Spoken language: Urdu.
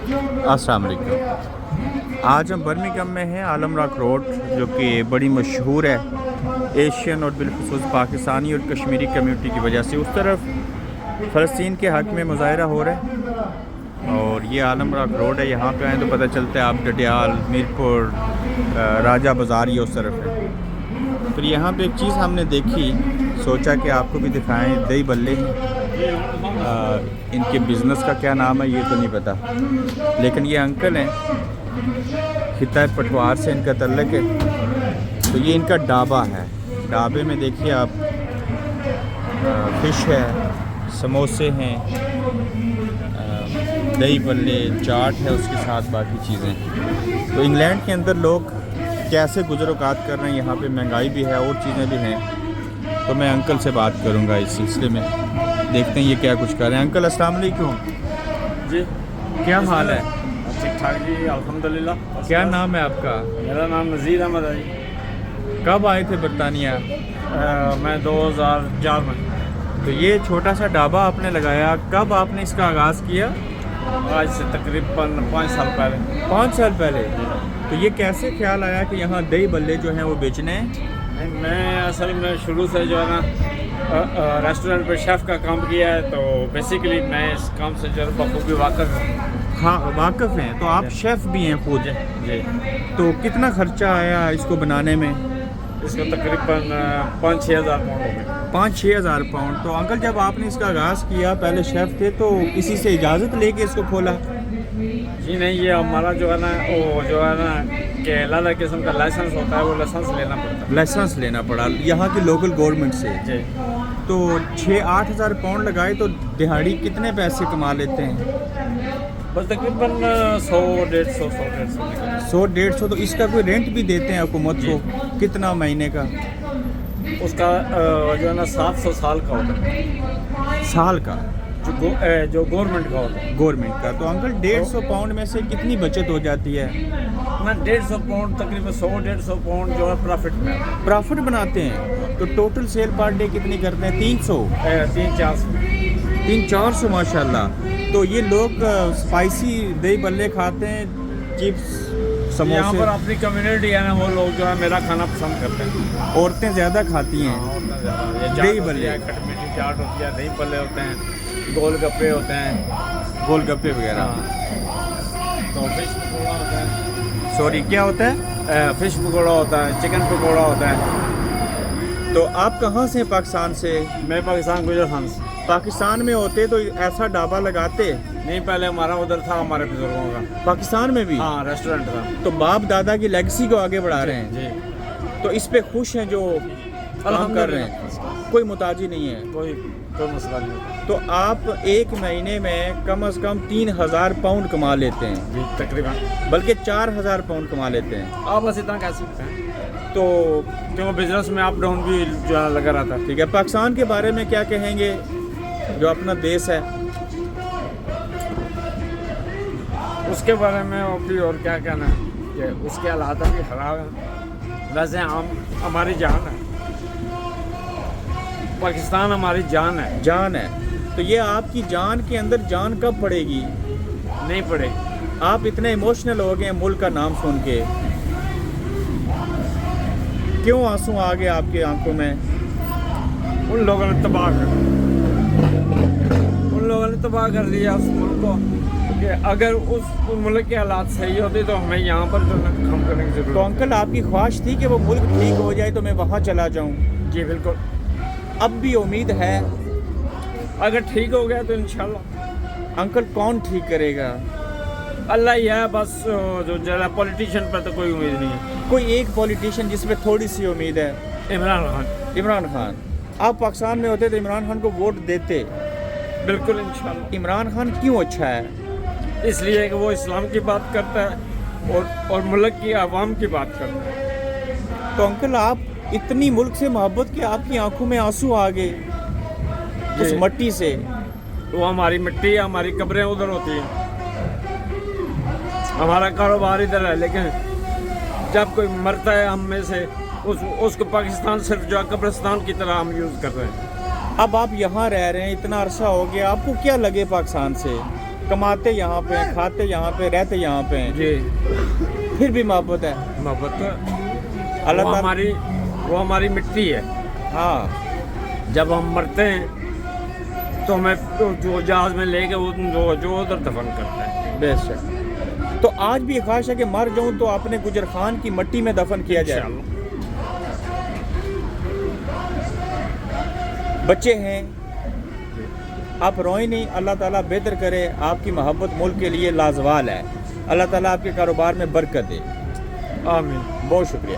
السلام علیکم۔ آج ہم برمنگھم میں ہیں، عالم راک روڈ، جو کہ بڑی مشہور ہے ایشین اور بالخصوص پاکستانی اور کشمیری کمیونٹی کی وجہ سے۔ اس طرف فلسطین کے حق میں مظاہرہ ہو رہا ہے اور یہ عالم راک روڈ ہے۔ یہاں پہ آئیں تو پتہ چلتا ہے آپ ڈڈیال، میرپور، راجہ بازار یہ اس طرف ہے۔ پھر یہاں پہ ایک چیز ہم نے دیکھی، سوچا کہ آپ کو بھی دکھائیں، دہی بلے۔ ان کے بزنس کا کیا نام ہے یہ تو نہیں پتہ، لیکن یہ انکل ہیں، خطہ پٹوار سے ان کا تعلق ہے۔ تو یہ ان کا ڈھابہ ہے۔ ڈھابے میں دیکھیے آپ، فش ہے، سموسے ہیں، دہی بلے، چاٹ ہے، اس کے ساتھ باقی چیزیں۔ تو انگلینڈ کے اندر لوگ کیسے گزر اوقات کر رہے ہیں، یہاں پہ مہنگائی بھی ہے اور چیزیں بھی ہیں۔ تو میں انکل سے بات کروں گا اس سلسلے میں، دیکھتے ہیں یہ کیا کچھ کر رہے ہیں۔ انکل السلام علیکم۔ جی کیا حال ہے؟ ٹھیک ٹھاک جی، الحمدللہ۔ کیا نام ہے آپ کا؟ میرا نام نذیر احمد ہے جی۔ کب آئے تھے برطانیہ؟ میں 2004 میں۔ تو یہ چھوٹا سا ڈھابہ آپ نے لگایا، کب آپ نے اس کا آغاز کیا؟ آج سے تقریباً 5 سال پہلے۔ 5 سال پہلے۔ تو یہ کیسے خیال آیا کہ یہاں دہی بلے جو ہیں وہ بیچنے ہیں؟ میں اصل میں شروع سے جو ہے نا ریسٹورنٹ پہ شیف کا کام کیا ہے، تو بیسیکلی میں اس کام سے جو ہے بخوبی واقف ہوں۔ ہاں واقف ہیں، تو آپ شیف بھی ہیں خود؟ جی۔ تو کتنا خرچہ آیا اس کو بنانے میں؟ اس کو تقریباً 5-6 ہزار پاؤنڈ ہو گئے۔ 5-6 ہزار پاؤنڈ۔ تو انکل جب آپ نے اس کا آغاز کیا، پہلے شیف تھے تو اسی سے اجازت لے کے اس کو کھولا؟ جی نہیں، یہ ہمارا جو ہے نا وہ جو ہے نا کہ الگ قسم کا لائسنس ہوتا ہے، وہ لائسنس لینا پڑتا ہے۔ لائسنس لینا پڑا یہاں کی لوکل گورنمنٹ سے؟ جی۔ تو 6-8 ہزار پاؤنڈ لگائے تو دہاڑی کتنے پیسے کما لیتے ہیں؟ بس تقریباً 100-150 100-150۔ تو اس کا کوئی رینٹ بھی دیتے ہیں حکومت کو؟ کتنا مہینے کا؟ اس کا جو ہے نا 700 سال کا ہوتا ہے، سال کا؟ جو گورنمنٹ کا ہوتا ہے۔ گورنمنٹ کا۔ تو انکل 150 پاؤنڈ میں سے کتنی بچت ہو جاتی ہے؟ نا 150 پاؤنڈ تقریباً 100-150 پاؤنڈ جو ہے پرافٹ میں پرافٹ بناتے ہیں۔ تو ٹوٹل سیل پر ڈے کتنی کرتے ہیں؟ 300؟ 300-400 ماشاء اللہ۔ تو یہ لوگ اسپائسی دہی بلے کھاتے ہیں، چپس، سموسے؟ یہاں پر اپنی کمیونٹی ہے نا، وہ لوگ جو ہے میرا کھانا پسند کرتے ہیں۔ عورتیں زیادہ کھاتی ہیں دہی بلے؟ کھٹی میٹھی چاٹ ہوتی ہے، دہی بلے ہوتے ہیں، گول گپے ہوتے ہیں، گول گپے وغیرہ۔ تو فش پکوڑا ہوتا ہے۔ سوری کیا ہوتا ہے؟ فش پکوڑا ہوتا ہے، چکن پکوڑا ہوتا ہے۔ تو آپ کہاں سے؟ پاکستان سے؟ میں پاکستان گجران سے۔ پاکستان میں ہوتے تو ایسا ڈھابہ لگاتے؟ نہیں، پہلے ہمارا ادھر تھا، ہمارے بزرگوں کا۔ پاکستان میں بھی؟ ہاں، ریسٹورنٹ تھا۔ تو باپ دادا کی لیگسی کو آگے بڑھا رہے ہیں؟ جی۔ تو اس پہ خوش ہیں جو کام کر رہے ہیں؟ کوئی محتاجی نہیں ہے؟ کوئی مسئلہ نہیں ہوتا۔ تو آپ ایک مہینے میں کم از کم 3000 پاؤنڈ کما لیتے ہیں؟ جی تقریباً، بلکہ 4000 پاؤنڈ کما لیتے ہیں؟ آپ بس اتنا کہہ سکتے ہیں، تو کیونکہ بزنس میں اپ ڈاؤن بھی جو ہے لگا رہتا ہے۔ ٹھیک ہے، پاکستان کے بارے میں کیا کہیں گے جو اپنا دیس ہے؟ اس کے بارے میں اور کیا کہنا ہے کہ اس کے حالات بھی خراب ہیں۔ ویسے ہماری جان ہے، پاکستان ہماری جان ہے۔ جان ہے؟ تو یہ آپ کی جان کے اندر جان کب پڑے گی؟ نہیں پڑے۔ آپ اتنے ایموشنل ہو گئے ملک کا نام سن کے، کیوں آنسو آ گئے آپ کی آنکھوں میں؟ ان لوگوں نے تباہ کر دیا اس ملک کو، کہ اگر اس ملک کے حالات صحیح ہوتے تو ہمیں یہاں پر جو کام کرنے کی ضرورت۔ تو انکل آپ کی خواہش تھی کہ وہ ملک ٹھیک ہو جائے تو میں وہاں چلا جاؤں؟ جی بالکل۔ اب بھی امید ہے؟ اگر ٹھیک ہو گیا تو انشاءاللہ۔ انکل کون ٹھیک کرے گا؟ اللہ ہی ہے بس، جو ذرا پولیٹیشین پر تو کوئی امید نہیں ہے۔ کوئی ایک پولیٹیشین جس پہ تھوڑی سی امید ہے؟ عمران خان۔ عمران خان۔ آپ پاکستان میں ہوتے تو عمران خان کو ووٹ دیتے؟ بالکل انشاءاللہ۔ عمران خان کیوں اچھا ہے؟ اس لیے کہ وہ اسلام کی بات کرتا ہے اور ملک کی عوام کی بات کرتا ہے۔ تو انکل آپ اتنی ملک سے محبت کہ آپ کی آنکھوں میں آنسو آ گئے اس مٹی سے؟ وہ ہماری مٹی ہے، ہماری قبریں ادھر ہوتی ہیں، ہمارا کاروبار ادھر ہے، لیکن جب کوئی مرتا ہے ہم میں سے اس کو پاکستان صرف جو قبرستان کی طرح ہم یوز کر رہے ہیں۔ اب آپ یہاں رہ رہے ہیں، اتنا عرصہ ہو گیا، آپ کو کیا لگے پاکستان سے؟ کماتے یہاں پہ ہیں, کھاتے یہاں پہ, رہتے یہاں پہ ہیں, جی پھر بھی محبت ہے. محبت اللہ وہ تعالیٰ ہماری مٹی ہے. ہاں جب ہم مرتے ہیں تو ہمیں جو جہاز میں لے کے وہ جو ادھر دفن کرتا ہے. بے شک. تو آج بھی خواہش ہے کہ مر جاؤں تو اپنے گجر خان کی مٹی میں دفن کیا جائے. انشاءاللہ. بچے ہیں, آپ روئیں نہیں, اللہ تعالیٰ بہتر کرے. آپ کی محبت ملک کے لیے لازوال ہے. اللہ تعالیٰ آپ کے کاروبار میں برکت دے. آمین. بہت شکریہ.